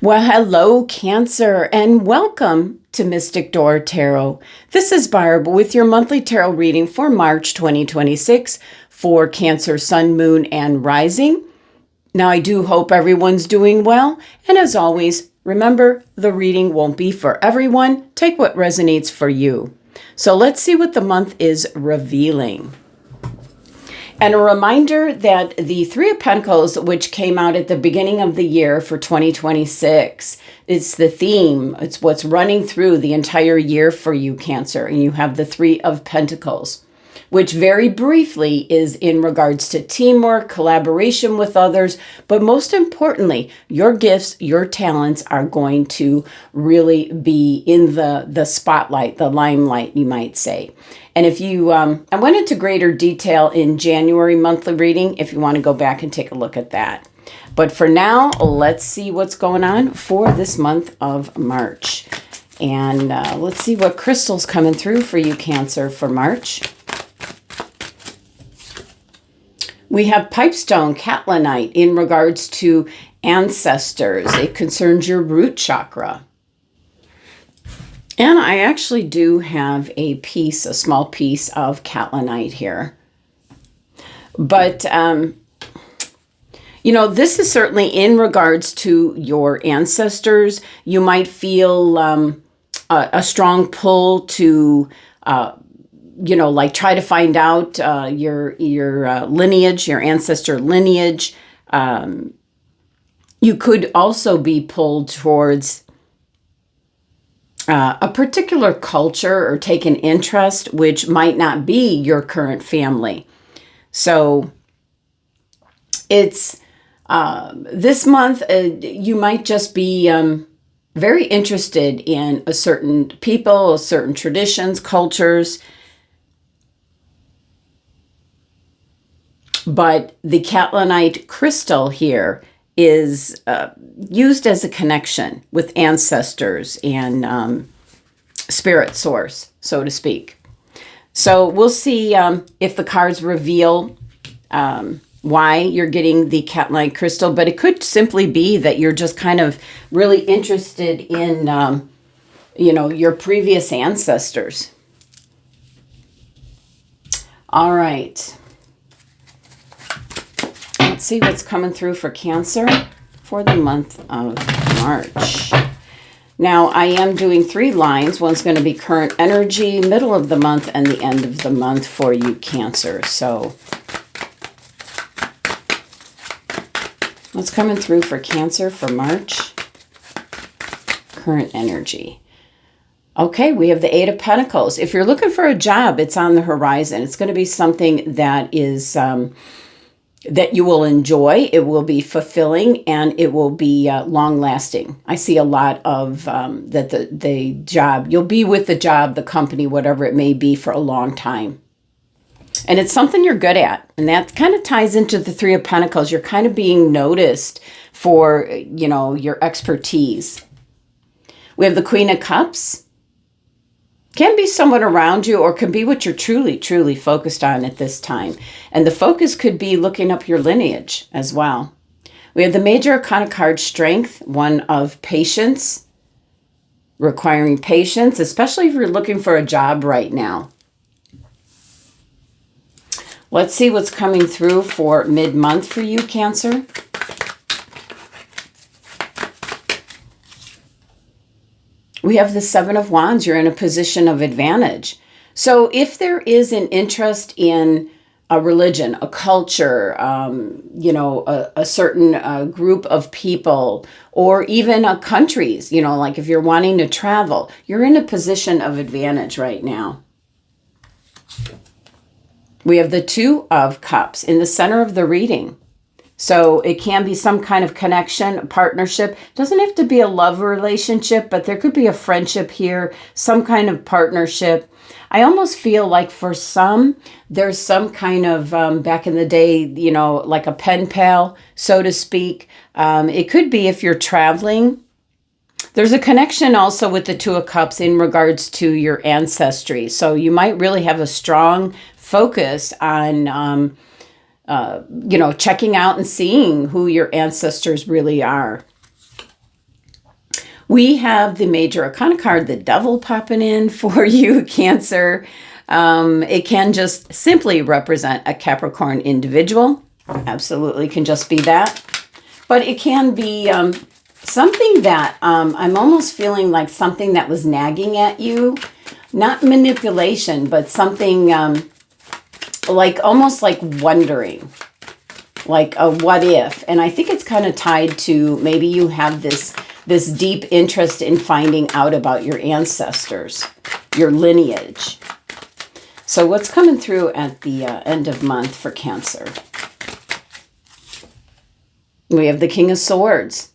Well, hello, Cancer, and welcome to Mystic Door Tarot. This is Barb with your monthly tarot reading for March 2026 for Cancer, Sun, Moon, and Rising. Now, I do hope everyone's doing well, and as always, remember, the reading won't be for everyone. Take what resonates for you. So let's see what the month is revealing. And a reminder that the Three of Pentacles, which came out at the beginning of the year for 2026, it's the theme. It's what's running through the entire year for you, Cancer. And you have the Three of Pentacles, which very briefly is in regards to teamwork, collaboration with others, but most importantly, your gifts, your talents are going to really be in the spotlight, the limelight, you might say. And if you, I went into greater detail in January monthly reading, if you want to go back and take a look at that. But for now, let's see what's going on for this month of March. And let's see what crystal's coming through for you, Cancer, for March. We have pipestone, catlinite, in regards to ancestors. It concerns your root chakra. And I actually do have a small piece of catlinite here. But, you know, this is certainly in regards to your ancestors. You might feel a strong pull to like try to find out your lineage, your ancestor lineage. You could also be pulled towards a particular culture or take an interest, which might not be your current family. So it's this month, you might just be very interested in a certain people, certain traditions, cultures. But the catlinite crystal here is used as a connection with ancestors and spirit source, so to speak. So we'll see if the cards reveal why you're getting the catlinite crystal, but it could simply be that you're just kind of really interested in, your previous ancestors. All right. Let's see what's coming through for Cancer for the month of March. Now, I am doing 3 lines. One's going to be current energy, middle of the month, and the end of the month for you, Cancer. So, what's coming through for Cancer for March? Current energy. Okay, we have the 8 of Pentacles. If you're looking for a job, it's on the horizon. It's going to be something that is that you will enjoy, it will be fulfilling, and it will be long-lasting. I see a lot of that the job, you'll be with the job, the company, whatever it may be, for a long time. And it's something you're good at. And that kind of ties into the 3 of Pentacles. You're kind of being noticed for, your expertise. We have the Queen of Cups. Can be someone around you or can be what you're truly, truly focused on at this time. And the focus could be looking up your lineage as well. We have the Major Arcana card, Strength, one of patience, requiring patience, especially if you're looking for a job right now. Let's see what's coming through for mid-month for you, Cancer. We have the 7 of Wands. You're in a position of advantage. So if there is an interest in a religion, a culture, a certain group of people, or even countries, like if you're wanting to travel, you're in a position of advantage right now. We have the 2 of Cups in the center of the reading. So it can be some kind of connection, a partnership. It doesn't have to be a love relationship, but there could be a friendship here, some kind of partnership. I almost feel like for some, there's some kind of, back in the day, like a pen pal, so to speak. It could be if you're traveling. There's a connection also with the 2 of Cups in regards to your ancestry. So you might really have a strong focus on checking out and seeing who your ancestors really are. We have the major arcana card, the devil, popping in for you, Cancer. It can just simply represent a Capricorn individual. Absolutely can just be that. But it can be something that I'm almost feeling like something that was nagging at you. Not manipulation, but something like almost like wondering. Like a what if. And I think it's kind of tied to maybe you have this deep interest in finding out about your ancestors, your lineage. So what's coming through at the end of month for Cancer? We have the King of Swords.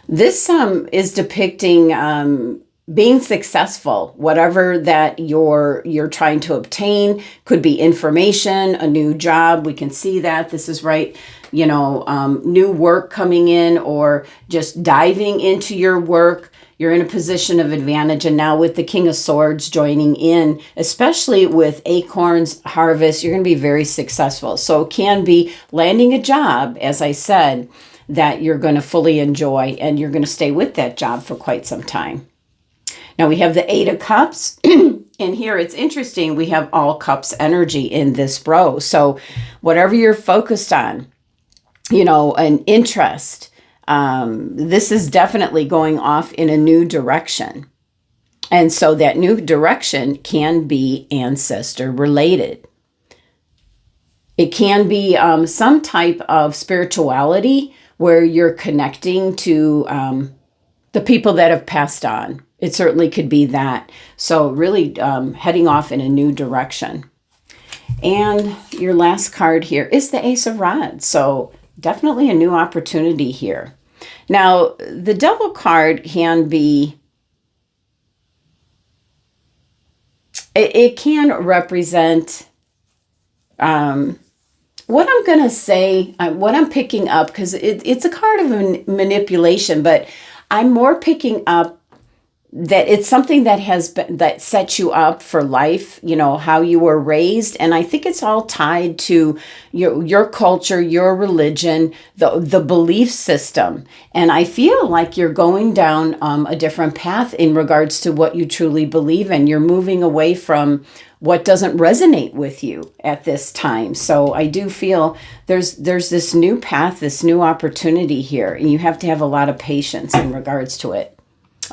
This is depicting being successful, whatever that you're trying to obtain. Could be information, a new job. We can see that this is right. New work coming in, or just diving into your work. You're in a position of advantage. And now with the King of Swords joining in, especially with acorns harvest, you're going to be very successful. So it can be landing a job, as I said, that you're going to fully enjoy, and you're going to stay with that job for quite some time. Now we have the Eight of Cups, and here it's interesting. We have all cups energy in this bro. So whatever you're focused on, an interest, this is definitely going off in a new direction. And so that new direction can be ancestor related. It can be some type of spirituality where you're connecting to the people that have passed on. It certainly could be that. So really heading off in a new direction. And your last card here is the Ace of Rods. So definitely a new opportunity here. Now, the Devil card can be, it can represent what I'm going to say, what I'm picking up, because it's a card of manipulation, but I'm more picking up that it's something that that sets you up for life, how you were raised. And I think it's all tied to your culture, your religion, the belief system. And I feel like you're going down a different path in regards to what you truly believe in. You're moving away from what doesn't resonate with you at this time. So I do feel there's this new path, this new opportunity here, and you have to have a lot of patience in regards to it.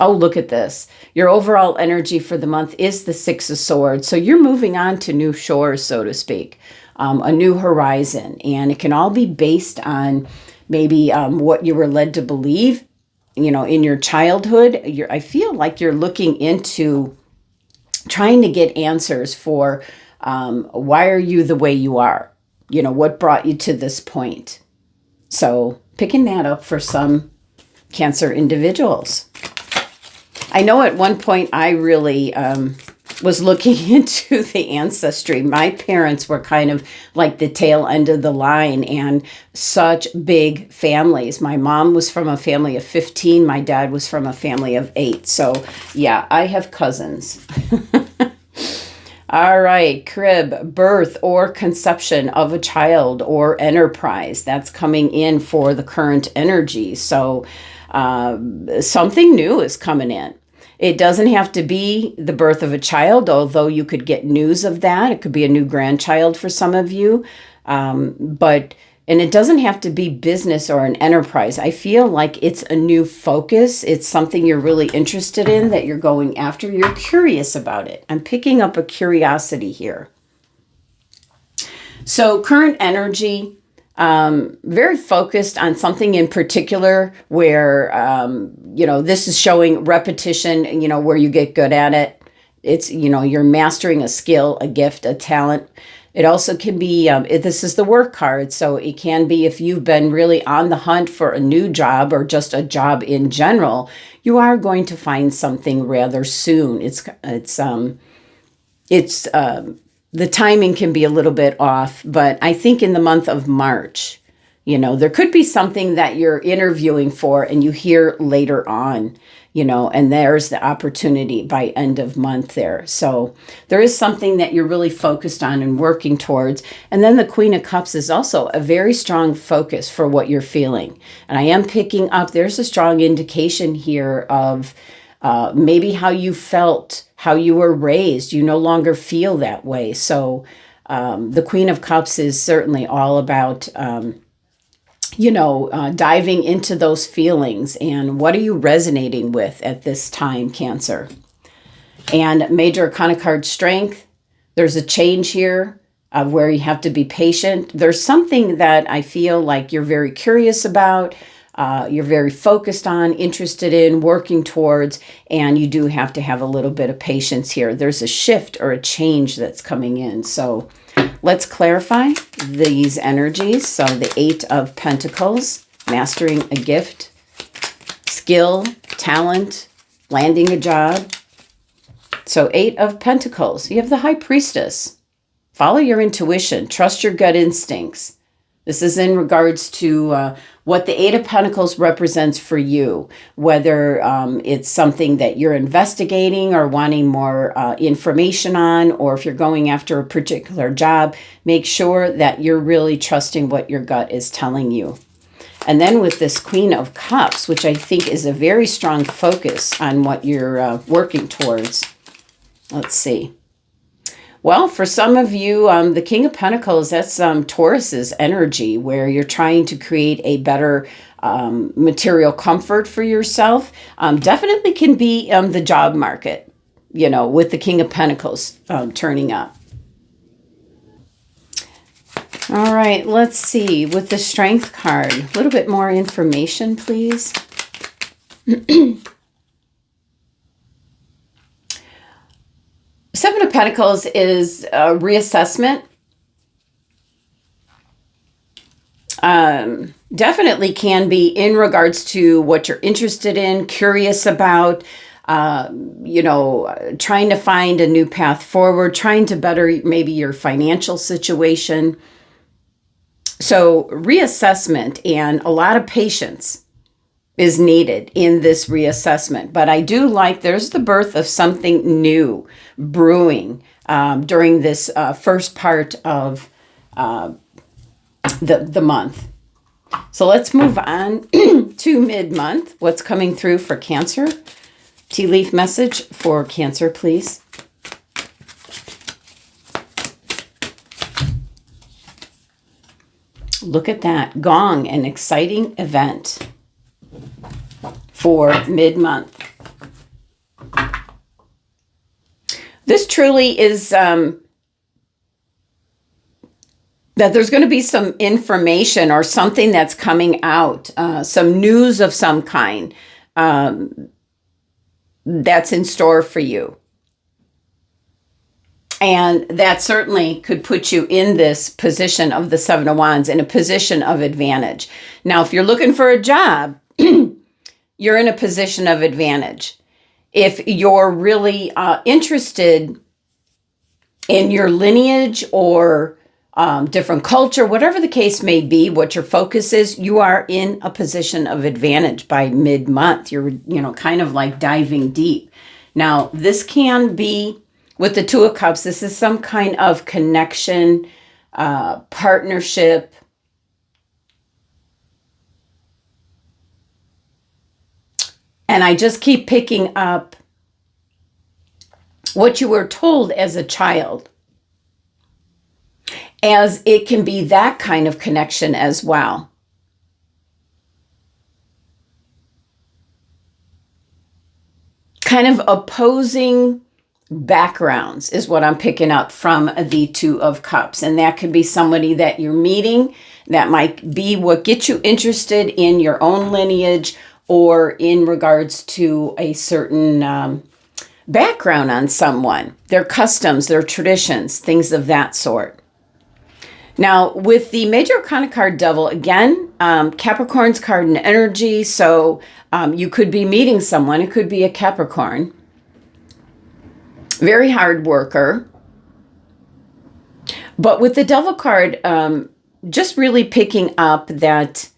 Oh, look at this. Your overall energy for the month is the Six of Swords. So you're moving on to new shores, so to speak, a new horizon. And it can all be based on maybe what you were led to believe, in your childhood. I feel like you're looking into trying to get answers for why are you the way you are? What brought you to this point? So picking that up for some Cancer individuals. I know at one point I really was looking into the ancestry. My parents were kind of like the tail end of the line, and such big families. My mom was from a family of 15. My dad was from a family of 8. So yeah, I have cousins. All right, crib, birth or conception of a child or enterprise. That's coming in for the current energy. So something new is coming in. It doesn't have to be the birth of a child, although you could get news of that. It could be a new grandchild for some of you. And it doesn't have to be business or an enterprise. I feel like it's a new focus. It's something you're really interested in, that you're going after. You're curious about it. I'm picking up a curiosity here. So current energy, very focused on something in particular where, this is showing repetition, where you get good at it. It's, you're mastering a skill, a gift, a talent. It also can be, this is the work card. So it can be if you've been really on the hunt for a new job or just a job in general, you are going to find something rather soon. The timing can be a little bit off, but I think in the month of March, There could be something that you're interviewing for and you hear later on, and there's the opportunity by end of month there. So there is something that you're really focused on and working towards. And then the Queen of Cups is also a very strong focus for what you're feeling. And I am picking up, there's a strong indication here of maybe how you felt, how you were raised. You no longer feel that way. So the Queen of Cups is certainly all about diving into those feelings and what are you resonating with at this time, Cancer. And Major Arcana card Strength, there's a change here of where you have to be patient. There's something that I feel like you're very curious about, you're very focused on, interested in, working towards, and you do have to have a little bit of patience here. There's a shift or a change that's coming in. So let's clarify these energies. So the 8 of Pentacles, mastering a gift, skill, talent, landing a job. So 8 of Pentacles, you have the High Priestess. Follow your intuition, trust your gut instincts. This is in regards to what the 8 of Pentacles represents for you, whether it's something that you're investigating or wanting more information on, or if you're going after a particular job, make sure that you're really trusting what your gut is telling you. And then with this Queen of Cups, which I think is a very strong focus on what you're working towards. Let's see. Well, for some of you, the King of Pentacles, that's Taurus's energy, where you're trying to create a better material comfort for yourself. Definitely can be the job market, with the King of Pentacles turning up. All right, let's see. With the Strength card, a little bit more information, please. Seven of Pentacles is a reassessment. Definitely can be in regards to what you're interested in, curious about, trying to find a new path forward, trying to better maybe your financial situation. So reassessment and a lot of patience is needed in this reassessment. But I do like there's the birth of something new brewing during this first part of the month. So let's move on to mid-month. What's coming through for Cancer? Tea leaf message for Cancer, please. Look at that. Gong, an exciting event for mid-month. This truly is that there's going to be some information or something that's coming out, some news of some kind that's in store for you. And that certainly could put you in this position of the Seven of Wands, in a position of advantage. Now, if you're looking for a job, you're in a position of advantage. If you're really interested in your lineage or different culture, whatever the case may be, what your focus is, you are in a position of advantage by mid-month. You're, kind of like diving deep. Now, this can be, with the Two of Cups, this is some kind of connection, partnership, and I just keep picking up what you were told as a child, as it can be that kind of connection as well. Kind of opposing backgrounds is what I'm picking up from the Two of Cups. And that could be somebody that you're meeting. That might be what gets you interested in your own lineage, or in regards to a certain background on someone, their customs, their traditions, things of that sort. Now, with the Major Arcana card Devil, again, Capricorn's card and energy, so you could be meeting someone. It could be a Capricorn. Very hard worker. But with the Devil card, just really picking up that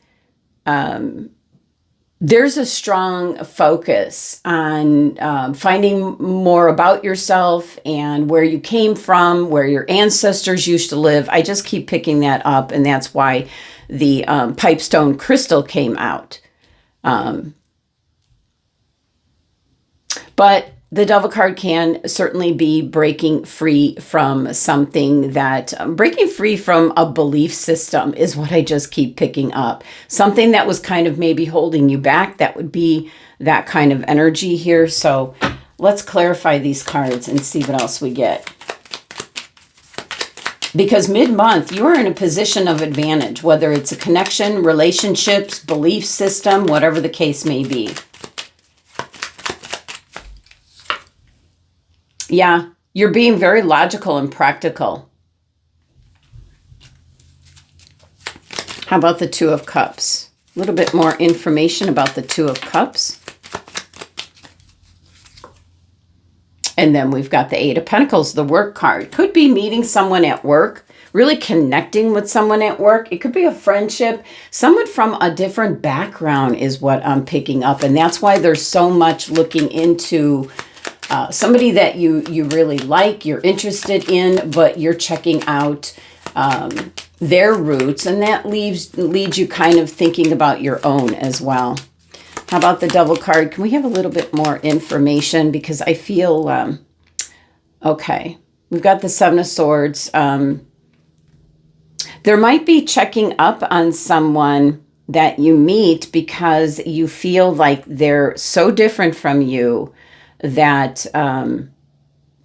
there's a strong focus on finding more about yourself and where you came from, where your ancestors used to live. I just keep picking that up, and that's why the pipestone crystal came out. But the Devil card can certainly be breaking free from something that, breaking free from a belief system is what I just keep picking up. Something that was kind of maybe holding you back, that would be that kind of energy here. So let's clarify these cards and see what else we get. Because mid-month, you are in a position of advantage, whether it's a connection, relationships, belief system, whatever the case may be. Yeah, you're being very logical and practical. How about the Two of Cups? A little bit more information about the Two of Cups. And then we've got the Eight of Pentacles, the work card. Could be meeting someone at work, really connecting with someone at work. It could be a friendship. Someone from a different background is what I'm picking up. And that's why there's so much looking into somebody that you really like, you're interested in, but you're checking out their roots, and that leads you kind of thinking about your own as well. How about the Devil card? Can we have a little bit more information? Because I feel, okay, we've got the Seven of Swords. There might be checking up on someone that you meet because you feel like they're so different from you that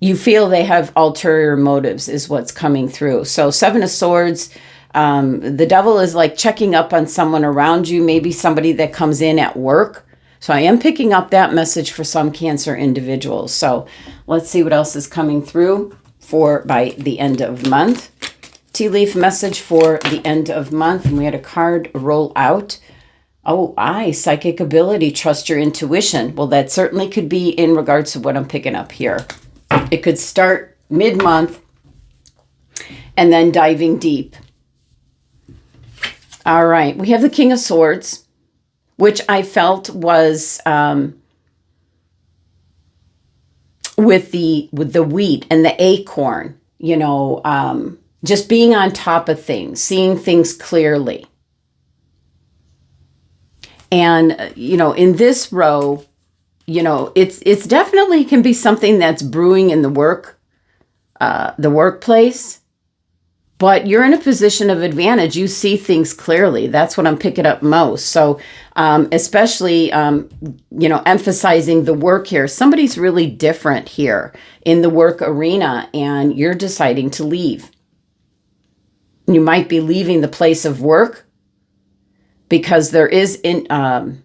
you feel they have ulterior motives is what's coming through. So Seven of Swords, the Devil is like checking up on someone around you, maybe somebody that comes in at work. So I am picking up that message for some Cancer individuals. So let's see what else is coming through by the end of month. Tea leaf message for the end of month. And we had a card roll out. Oh, psychic ability, trust your intuition. Well, that certainly could be in regards to what I'm picking up here. It could start mid-month and then diving deep. All right, we have the King of Swords, which I felt was with the wheat and the acorn, you know, just being on top of things, seeing things clearly. And, you know, in this row, you know, it's definitely can be something that's brewing in the workplace, but you're in a position of advantage. You see things clearly. That's what I'm picking up most. So, especially, you know, emphasizing the work here. Somebody's really different here in the work arena, and you're deciding to leave. You might be leaving the place of work, because there is with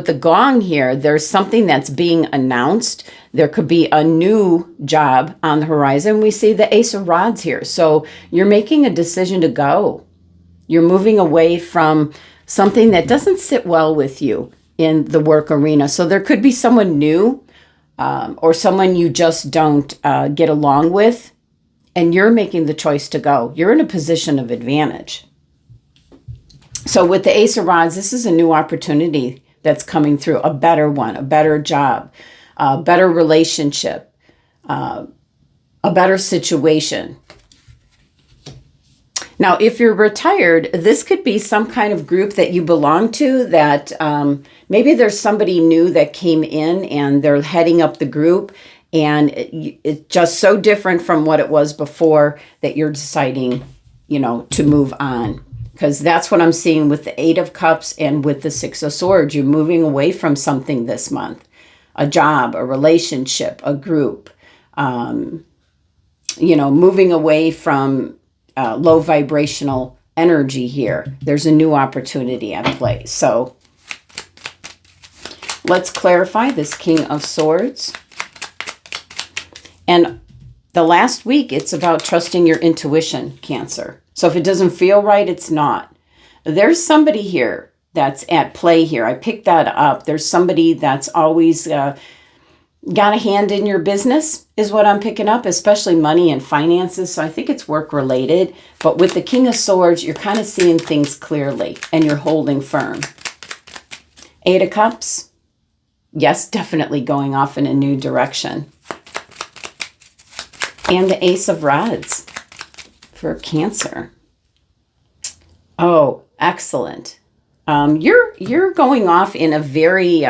the gong here, there's something that's being announced. There could be a new job on the horizon. We see the Ace of Rods here. So you're making a decision to go. You're moving away from something that doesn't sit well with you in the work arena. So there could be someone new or someone you just don't get along with, and you're making the choice to go. You're in a position of advantage. So with the Ace of Rods, this is a new opportunity that's coming through, a better one, a better job, a better relationship, a better situation. Now, if you're retired, this could be some kind of group that you belong to that maybe there's somebody new that came in and they're heading up the group, and it's just so different from what it was before that you're deciding, you know, to move on. Because that's what I'm seeing with the Eight of Cups and with the Six of Swords. You're moving away from something this month. A job, a relationship, a group. You know, moving away from low vibrational energy here. There's a new opportunity at play. So let's clarify this King of Swords. And the last week, it's about trusting your intuition, Cancer. So if it doesn't feel right, it's not. There's somebody here that's at play here. I picked that up. There's somebody that's always Got a hand in your business is what I'm picking up, especially money and finances. So I think it's work related. But with the King of Swords, you're kind of seeing things clearly and you're holding firm. Eight of Cups. Yes, definitely going off in a new direction. And the Ace of Rods for Cancer. Oh, excellent. You're going off in a very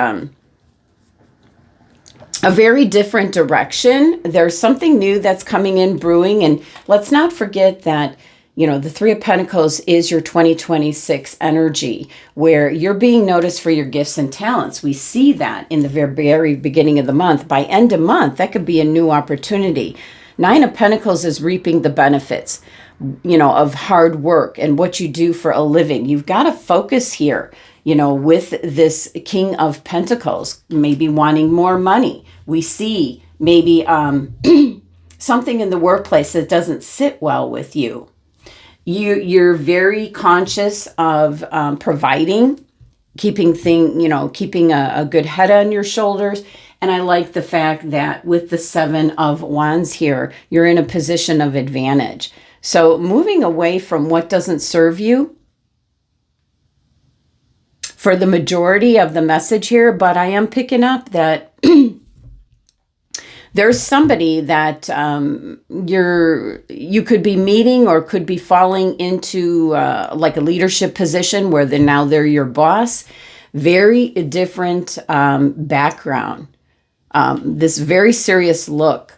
different direction. There's something new that's coming in brewing. And let's not forget that, the Three of Pentacles is your 2026 energy, where you're being noticed for your gifts and talents. We see that in the very beginning of the month. By end of month, that could be a new opportunity. Nine of Pentacles is reaping the benefits, of hard work and what you do for a living. You've got to focus here, with this King of Pentacles, maybe wanting more money. We see maybe something in the workplace that doesn't sit well with you. You're very conscious of providing, keeping a good head on your shoulders. And I like the fact that with the Seven of Wands here, you're in a position of advantage. So moving away from what doesn't serve you for the majority of the message here, but I am picking up that there's somebody that you could be meeting or could be falling into like a leadership position where now they're your boss. Very different background. This very serious look.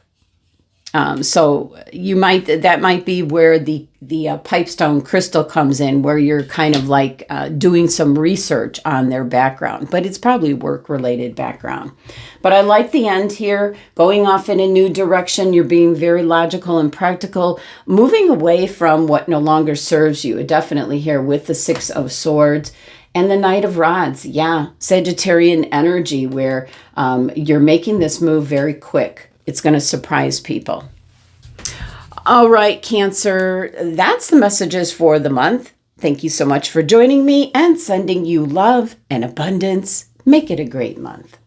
So that might be where the pipestone crystal comes in, where you're kind of like doing some research on their background, but it's probably work-related background. But I like the end here, going off in a new direction. You're being very logical and practical, moving away from what no longer serves you. Definitely here with the Six of Swords. And the Knight of Rods, yeah, Sagittarian energy, where you're making this move very quick. It's going to surprise people. All right, Cancer, that's the messages for the month. Thank you so much for joining me and sending you love and abundance. Make it a great month.